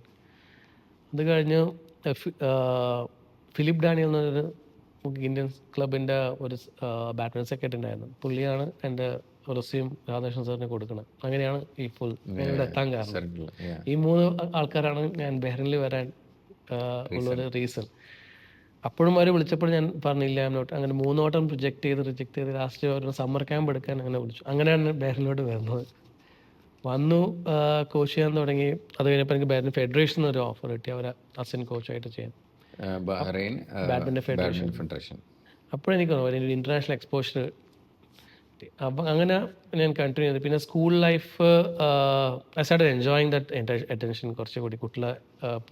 അത് കഴിഞ്ഞ് ഫിലിപ്പ് ഡാനിയൽ എന്നൊരു ഇന്ത്യൻ ക്ലബിൻ്റെ ഒരു ബാഡ്മിൻ്റൺ സെക്രട്ടറി ഉണ്ടായിരുന്നു. പുള്ളിയാണ് എൻ്റെ റെസ്യൂം രാധാകൃഷ്ണൻ സാറിന് കൊടുക്കണം. അങ്ങനെയാണ് ഈ ഇവിടെ എത്താൻ കാരണം. ഈ 3 ആൾക്കാരാണ് ഞാൻ ബഹ്റിനിൽ വരാൻ ഉള്ളൊരു റീസൺ. അപ്പോഴും അവർ വിളിച്ചപ്പോൾ ഞാൻ പറഞ്ഞില്ല അങ്ങനെ 3 വട്ടം റിജക്റ്റ് ചെയ്ത് ലാസ്റ്റ് ഒരു സമ്മർ ക്യാമ്പ് എടുക്കാൻ അങ്ങനെ വിളിച്ചു. അങ്ങനെയാണ് ബഹ്റിനിലോട്ട് വരുന്നത്. വന്നു, കോച്ച് ചെയ്യാൻ തുടങ്ങി. അത് കഴിഞ്ഞപ്പോൾ എനിക്ക് ബഹ്റിൻ ഫെഡറേഷൻ ഒരു ഓഫർ കിട്ടി, അവരെ അസിസ്റ്റന്റ് കോച്ചായിട്ട് ചെയ്യാൻ. Badminton federation. അപ്പോഴെനിക്ക് ഒരു ഇൻ്റർനാഷണൽ എക്സ്പോഷർ. അപ്പം അങ്ങനെ ഞാൻ കണ്ടിന്യൂ ചെയ്തു. പിന്നെ school life I started enjoying that attention. കുറച്ചുകൂടി കുട്ടികളെ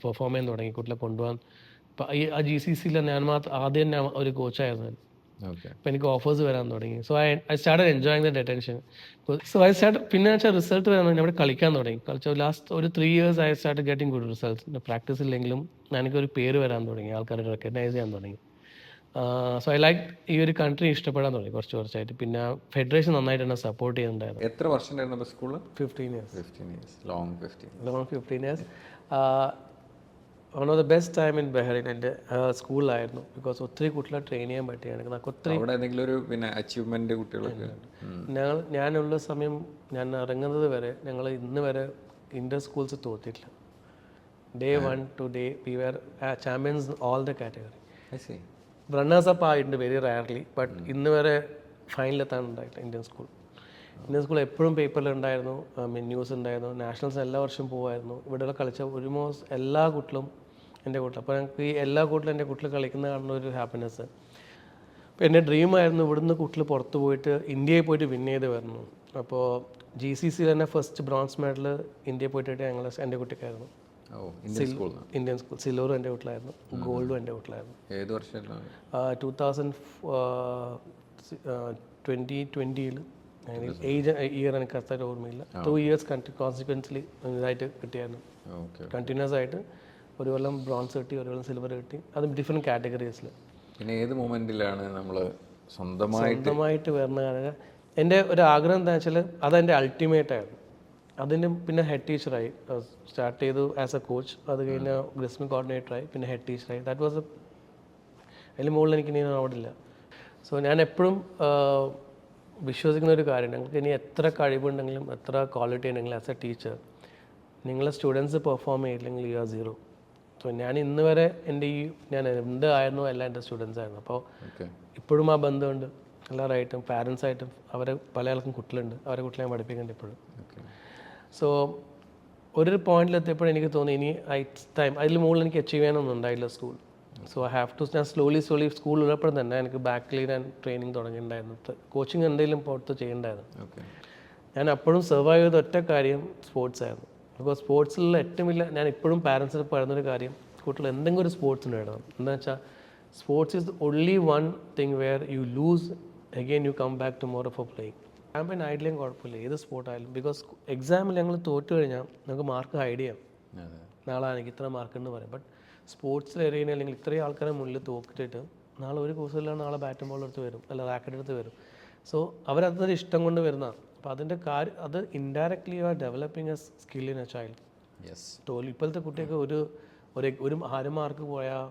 പെർഫോം ചെയ്യാൻ തുടങ്ങി, കുട്ടികളെ കൊണ്ടുപോകാൻ. അപ്പം ആ GCCയിൽ ആദ്യം ഞാൻ ഒരു കോച്ചായിരുന്നു. അപ്പം എനിക്ക് ഓഫേഴ്സ് വരാൻ തുടങ്ങി. So I started enjoying that attention. പിന്നെ വെച്ചാൽ റിസൾട്ട് വരാൻ അവിടെ കളിക്കാൻ തുടങ്ങി. ലാസ്റ്റ് ഒരു 3 years I start getting good results. Practice ഇല്ലെങ്കിലും എനിക്കൊരു പേര് വരാൻ തുടങ്ങി, ആൾക്കാരെ റെക്കഗ്നൈസ് ചെയ്യാൻ തുടങ്ങി. സോ ഐ ലൈക്ക് ഈ ഒരു കൺട്രി ഇഷ്ടപ്പെടാൻ തുടങ്ങി കുറച്ചായിട്ട്. പിന്നെ ഫെഡറേഷൻ നന്നായിട്ട് എന്നെ സപ്പോർട്ട് ചെയ്യുന്നുണ്ടായിരുന്നു. എത്ര വർഷം ഉണ്ടായിരുന്നു സ്കൂളിൽ? 15 years. Long 15 years. One of the best time in Bahrain എൻ്റെ സ്കൂളിലായിരുന്നു. ബിക്കോസ് ഒത്തിരി കുട്ടികളെ ട്രെയിൻ ചെയ്യാൻ പറ്റിയാണ്. ഒത്തിരി അച്ചീവ്മെന്റ് കുട്ടികൾക്ക് ഞാനുള്ള സമയം ഞാൻ ഇറങ്ങുന്നത് വരെ ഞങ്ങൾ ഇന്ന് വരെ Inter schools തോറ്റിട്ടില്ല. Day 1 to day we were champions in all the category. Runners up ആയിട്ടുണ്ട് വെരി റയർലി. ബട്ട് ഇന്ന് വരെ ഫൈനലെത്താൻ ഉണ്ടായിട്ടില്ല ഇന്ത്യൻ സ്കൂൾ എപ്പോഴും പേപ്പറിലുണ്ടായിരുന്നു, ന്യൂസ് ഉണ്ടായിരുന്നു. നാഷണൽസ് എല്ലാ വർഷവും പോകുമായിരുന്നു. ഇവിടെ കളിച്ച ഓൾമോസ്റ്റ് എല്ലാ കുട്ടികളും എൻ്റെ കുട്ടികൾ. അപ്പോൾ ഞങ്ങൾക്ക് ഈ എല്ലാ കുട്ടികളും എൻ്റെ കുട്ടികൾ കളിക്കുന്ന കാണുന്ന ഒരു ഹാപ്പിനെസ്. എൻ്റെ ഡ്രീമായിരുന്നു ഇവിടുന്ന് കുട്ടികൾ പുറത്ത് പോയിട്ട് ഇന്ത്യയിൽ പോയിട്ട് വിൻ ചെയ്ത് വരണം. അപ്പോൾ GCC തന്നെ ഫസ്റ്റ് ബ്രോൺസ് മെഡൽ ഇന്ത്യയിൽ പോയിട്ട് ഞങ്ങൾ എൻ്റെ കുട്ടിക്കായിരുന്നു. Indian school Indian school. സിൽവറും എൻ്റെ വീട്ടിലായിരുന്നു, ഗോൾഡും എൻ്റെ വീട്ടിലായിരുന്നു. ഏത് വർഷമായിരുന്നു? 2020 ഏജ് ഇയർ എനിക്ക് കറക്റ്റായിട്ട് ഓർമ്മയില്ല. 2 years കോൺസിക്വൻസ്ലി ഇതായിട്ട് കിട്ടിയായിരുന്നു. കണ്ടിന്യൂസ് ആയിട്ട് ഒരു കൊല്ലം ബ്രോൺസ് കിട്ടി, ഒരു കൊല്ലം സിൽവർ കിട്ടി, അതും ഡിഫറെൻറ്റ് കാറ്റഗറീസിൽ. പിന്നെ ഏത് മൊമെന്റിലാണ് നമ്മൾ സ്വന്തമായിട്ട് വരുന്ന കാര്യം എൻ്റെ ഒരു ആഗ്രഹം എന്താ വെച്ചാൽ അതെൻ്റെ അൾട്ടിമേറ്റ് ആയിരുന്നു. അതിന് പിന്നെ ഹെഡ് ടീച്ചറായി സ്റ്റാർട്ട് ചെയ്തു ആസ് എ കോച്ച്. അത് കഴിഞ്ഞ് ഗ്രിസ്മി കോർഡിനേറ്ററായി, പിന്നെ ഹെഡ് ടീച്ചറായി. ദാറ്റ് വാസ് അതിൽ മുകളിൽ എനിക്ക് ഇനി അവിടില്ല. സോ ഞാൻ എപ്പോഴും വിശ്വസിക്കുന്ന ഒരു കാര്യം, ഞങ്ങൾക്ക് ഇനി എത്ര കഴിവുണ്ടെങ്കിലും എത്ര ക്വാളിറ്റി ഉണ്ടെങ്കിലും ആസ് എ ടീച്ചർ നിങ്ങളെ സ്റ്റുഡൻസ് പെർഫോം ചെയ്യില്ലെങ്കിൽ യു ആർ സീറോ. സോ ഞാൻ ഇന്ന് വരെ ഞാൻ എന്ത് ആയിരുന്നു എല്ലാം എൻ്റെ സ്റ്റുഡൻസ് ആയിരുന്നു. അപ്പോൾ ഇപ്പോഴും ആ ബന്ധമുണ്ട് എല്ലാവരായിട്ടും, പാരൻസായിട്ടും. അവരെ പല ആൾക്കും കുട്ടികളുണ്ട്, അവരെ കുട്ടികളെ ഞാൻ പഠിപ്പിക്കുന്നുണ്ട് ഇപ്പോഴും. സോ ഒരു പോയിന്റിലെത്തിയപ്പോഴും എനിക്ക് തോന്നി ഇനി ടൈം അതിൽ മുകളിൽ എനിക്ക് അച്ചീവ് ചെയ്യാനൊന്നും ഉണ്ടായില്ല school. So I have to ഞാൻ സ്ലോലി സ്കൂൾ ഉള്ളപ്പോഴും തന്നെ എനിക്ക് ബാക്കിൽ ഞാൻ ട്രെയിനിങ് തുടങ്ങിയിട്ടുണ്ടായിരുന്നു. കോച്ചിങ് എന്തെങ്കിലും പുറത്ത് ചെയ്യേണ്ടായിരുന്നു. ഞാൻ അപ്പോഴും സർവൈവ് ചെയ്ത ഒറ്റ കാര്യം സ്പോർട്സ് ആയിരുന്നു. അപ്പോൾ സ്പോർട്സിലുള്ള ഏറ്റവും വലിയ ഞാൻ ഇപ്പോഴും പാരൻസിന് പറയുന്നൊരു കാര്യം, കുട്ടികൾ എന്തെങ്കിലും ഒരു സ്പോർട്സിന് ഇടണം. എന്താ വെച്ചാൽ sports is only one thing where you lose again you come back tomorrow for playing. Campaign ആയിട്ടില്ലെങ്കിൽ കുഴപ്പമില്ല, ഏത് സ്പോർട്ടായാലും. ബിക്കോസ് എക്സാമിൽ ഞങ്ങൾ തോറ്റു കഴിഞ്ഞാൽ നമുക്ക് മാർക്ക് ഹൈഡ് ചെയ്യാം, നാളെ എനിക്ക് ഇത്ര മാർക്കുണ്ട് പറയാം. ബട്ട് സ്പോർട്സിൽ എറിയുന്ന അല്ലെങ്കിൽ ഇത്രയും ആൾക്കാരെ മുന്നിൽ തോക്കിട്ടിട്ട് നാളെ ഒരു കോഴ്സിലാണ് നാളെ ബാറ്റും ബോൾ എടുത്ത് വരും, അല്ല റാക്കറ്റ് എടുത്ത് വരും. സോ അവരതൊരു ഇഷ്ടം കൊണ്ട് വരുന്നതാണ്. അപ്പോൾ അതിൻ്റെ കാര്യം അത് indirectly you are developing A skill in A child. ഇപ്പോഴത്തെ കുട്ടിക്ക് ഒരു മാർക്ക് പോയാൽ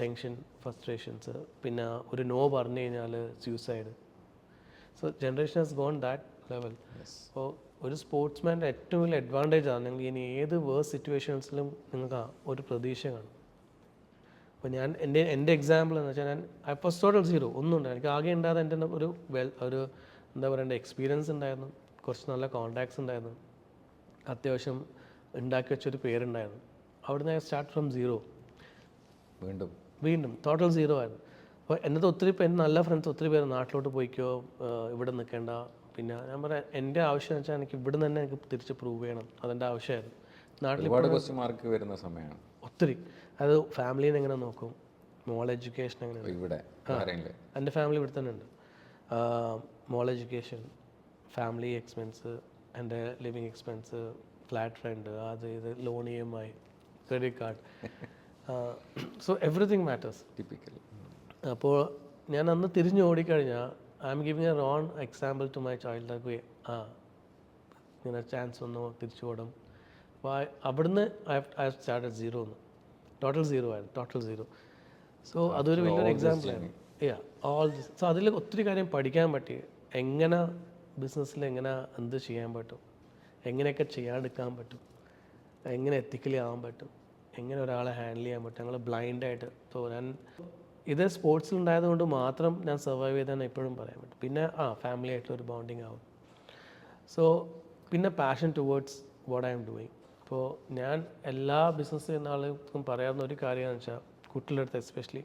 ടെൻഷൻ, ഫ്രസ്ട്രേഷൻസ്, പിന്നെ ഒരു നോ പറഞ്ഞു കഴിഞ്ഞാൽ suicide. So generation has gone that level. അപ്പോൾ ഒരു സ്പോർട്സ്മാൻ്റെ ഏറ്റവും വലിയ അഡ്വാൻറ്റേജ് ആണ് നിങ്ങൾ ഇനി ഏത് വേഴ്സ് സിറ്റുവേഷൻസിലും നിങ്ങൾക്ക് ഒരു പ്രതീക്ഷ കാണും. അപ്പോൾ ഞാൻ എൻ്റെ എക്സാമ്പിൾ എന്ന് വെച്ചാൽ ഞാൻ ഫസ്റ്റ് ടോട്ടൽ സീറോ ഒന്നും ഉണ്ടായിരുന്നു. എനിക്ക് ആകെ ഉണ്ടായത് എൻ്റെ ഒരു എന്താ പറയേണ്ട എക്സ്പീരിയൻസ് ഉണ്ടായിരുന്നു, കുറച്ച് നല്ല കോൺടാക്ട്സ് ഉണ്ടായിരുന്നു, അത്യാവശ്യം ഉണ്ടാക്കി വെച്ചൊരു പേരുണ്ടായിരുന്നു. അവിടുന്ന് സ്റ്റാർട്ട് ഫ്രം സീറോ, വീണ്ടും ടോട്ടൽ സീറോ ആയിരുന്നു. അപ്പോൾ എൻ്റെ ഒത്തിരി പേര് നല്ല ഫ്രണ്ട്സ് ഒത്തിരി പേര് നാട്ടിലോട്ട് പോയിക്കോ, ഇവിടെ നിൽക്കേണ്ട. പിന്നെ ഞാൻ പറയാം എൻ്റെ ആവശ്യം എന്ന് വെച്ചാൽ എനിക്ക് ഇവിടെ തന്നെ എനിക്ക് തിരിച്ച് പ്രൂവ് ചെയ്യണം, അതെൻ്റെ ആവശ്യമായിരുന്നു. നാട്ടിൽ മാർക്ക് വരുന്ന സമയമാണ് ഒത്തിരി. അത് ഫാമിലീനെ എങ്ങനെ നോക്കും, മോൾ എഡ്യൂക്കേഷൻ എങ്ങനെ, എൻ്റെ ഫാമിലി ഇവിടെ തന്നെ ഉണ്ട്. മോൾ എഡ്യൂക്കേഷൻ, ഫാമിലി എക്സ്പെൻസ്, എൻ്റെ ലിവിങ് എക്സ്പെൻസ്, ഫ്ലാറ്റ് റെൻറ്റ്, അത് ഇത്, loan EMI, credit card. So everything matters typically. അപ്പോൾ ഞാൻ അന്ന് തിരിഞ്ഞ് ഓടിക്കഴിഞ്ഞാൽ I'm giving a wrong example to my child. ഇങ്ങനെ ചാൻസ് വന്നു തിരിച്ചു ഓടും. അപ്പോൾ അവിടുന്ന് ഐ സ്റ്റാർട്ടഡ് സീറോ എന്ന്, ടോട്ടൽ സീറോ ആയിരുന്നു, ടോട്ടൽ സീറോ. സോ അതൊരു വലിയൊരു എക്സാമ്പിളായിരുന്നു. സോ അതിൽ ഒത്തിരി കാര്യം പഠിക്കാൻ പറ്റി. എങ്ങനെ ബിസിനസ്സിൽ എങ്ങനെ എന്ത് ചെയ്യാൻ പറ്റും, എങ്ങനെയൊക്കെ ചെയ്യാണ്ടിരിക്കാൻ പറ്റും, എങ്ങനെ എത്തിക്കലി ആവാൻ പറ്റും, എങ്ങനെ ഒരാളെ ഹാൻഡിൽ ചെയ്യാൻ പറ്റും. ഞങ്ങൾ ബ്ലൈൻഡായിട്ട്. സോ ഞാൻ ഇത് സ്പോർട്സിൽ ഉണ്ടായതുകൊണ്ട് മാത്രം ഞാൻ സർവൈവ് ചെയ്താൽ എപ്പോഴും പറയാൻ പറ്റും. പിന്നെ ഫാമിലി ആയിട്ടുള്ളൊരു ബോണ്ടിങ് ആവും. സോ പിന്നെ passion towards what I am doing. അപ്പോൾ ഞാൻ എല്ലാ ബിസിനസ് ചെയ്യുന്ന ആളുകൾക്കും പറയാവുന്ന ഒരു കാര്യമാണെന്ന് വെച്ചാൽ, കുട്ടികളുടെ അടുത്ത് എസ്പെഷ്യലി,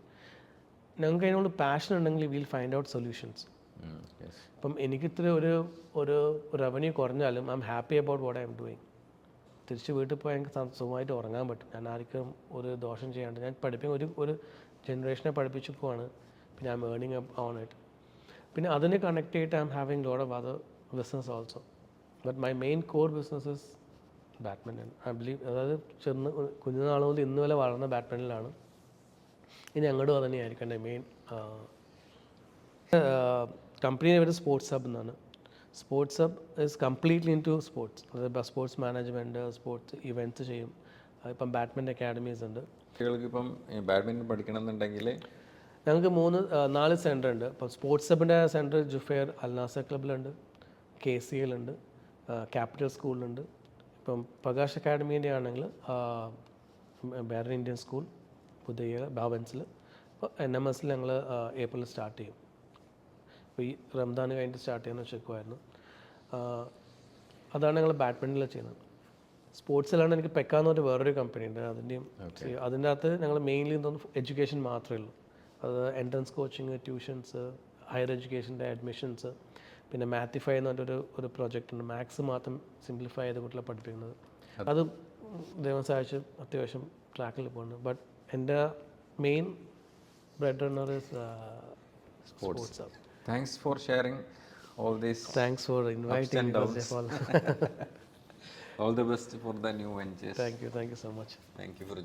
ഞങ്ങൾക്ക് അതിനോട് പാഷൻ ഉണ്ടെങ്കിൽ വിൽ ഫൈൻഡ് ഔട്ട് സൊല്യൂഷൻസ്. ഇപ്പം എനിക്കിത്ര ഒരു റവന്യൂ കുറഞ്ഞാലും I am happy about what I am doing. തിരിച്ച് വീട്ടിൽ പോയാൽ എനിക്ക് സുഖമായിട്ട് ഉറങ്ങാൻ പറ്റും. ഞാൻ ആർക്കും ഒരു ദോഷം ചെയ്യാണ്ട് ഞാൻ പഠിപ്പിക്കുന്ന ഒരു ജനറേഷനെ പഠിപ്പിച്ചു പോവാണ്. പിന്നെ I M earning on it. പിന്നെ അതിനെ കണക്ട് ചെയ്തിട്ട് I M having lot of other business also. But my main core business is badminton. I believe, അതായത് കുഞ്ഞുനാൾ മുതൽ ഇന്ന് വരെ വളർന്ന ബാഡ്മിൻ്റണിലാണ്. ഇനി അങ്ങോട്ടും അത് തന്നെയായിരിക്കും എൻ്റെ മെയിൻ. കമ്പനിയുടെ പേര് സ്പോർട്സ് ഹബ് എന്നാണ്. Sports hub is completely in to sports. അതായത് സ്പോർട്സ് മാനേജ്മെൻറ്റ്, സ്പോർട്സ് ഇവൻറ്റ്സ് ചെയ്യും. ഇപ്പം ബാഡ്മിൻ്റൺ അക്കാഡമീസ് ഉണ്ട്. കുട്ടികൾക്ക് ഇപ്പം ബാഡ്മിൻ്റൺ പഠിക്കണം എന്നുണ്ടെങ്കിൽ ഞങ്ങൾക്ക് 4 സെൻറ്റർ ഉണ്ട്. ഇപ്പം സ്പോർട്സ് ഹബിൻ്റെ സെൻറ്റർ ജുഫേർ അൽനാസർ ക്ലബിലുണ്ട്, KCL ഉണ്ട്, ക്യാപിറ്റൽ സ്കൂളിലുണ്ട്. ഇപ്പം പ്രകാശ് അക്കാഡമീൻ്റെ ആണെങ്കിൽ വേറെ ഇന്ത്യൻ സ്കൂൾ പുതിയ ബാവൻസിൽ. ഇപ്പോൾ NMSൽ ഞങ്ങൾ ഏപ്രിൽ സ്റ്റാർട്ട് ചെയ്യും. അപ്പോൾ ഈ റംദാൻ കഴിഞ്ഞിട്ട് സ്റ്റാർട്ട് ചെയ്യുന്ന ചെക്കുമായിരുന്നു. അതാണ് ഞങ്ങൾ ബാഡ്മിൻ്റണിൽ ചെയ്യുന്നത്. സ്പോർട്സിലാണ് എനിക്ക് പെക്കാന്ന് വേറൊരു കമ്പനി ഉണ്ട്. അതിൻ്റെ അകത്ത് ഞങ്ങൾ മെയിൻലി എഡ്യൂക്കേഷൻ മാത്രമേ ഉള്ളൂ. അത് എൻട്രൻസ് കോച്ചിങ്, ട്യൂഷൻസ്, ഹയർ എഡ്യൂക്കേഷൻ്റെ അഡ്മിഷൻസ്, പിന്നെ മാത്തിഫൈ എന്ന് പറഞ്ഞൊരു ഒരു പ്രോജക്റ്റ് ഉണ്ട്, മാത്സ് മാത്രം സിംപ്ലിഫൈ ചെയ്ത് കുട്ടികളെ പഠിപ്പിക്കുന്നത്. അത് ദൈവം സഹായിച്ച് അത്യാവശ്യം ട്രാക്കിൽ പോകുന്നു. ബട്ട് എൻ്റെ main bread runner is sports. Thanks for sharing all these thanks for inviting and me first of all. all the best for the new ventures. Thank you so much. Thank you for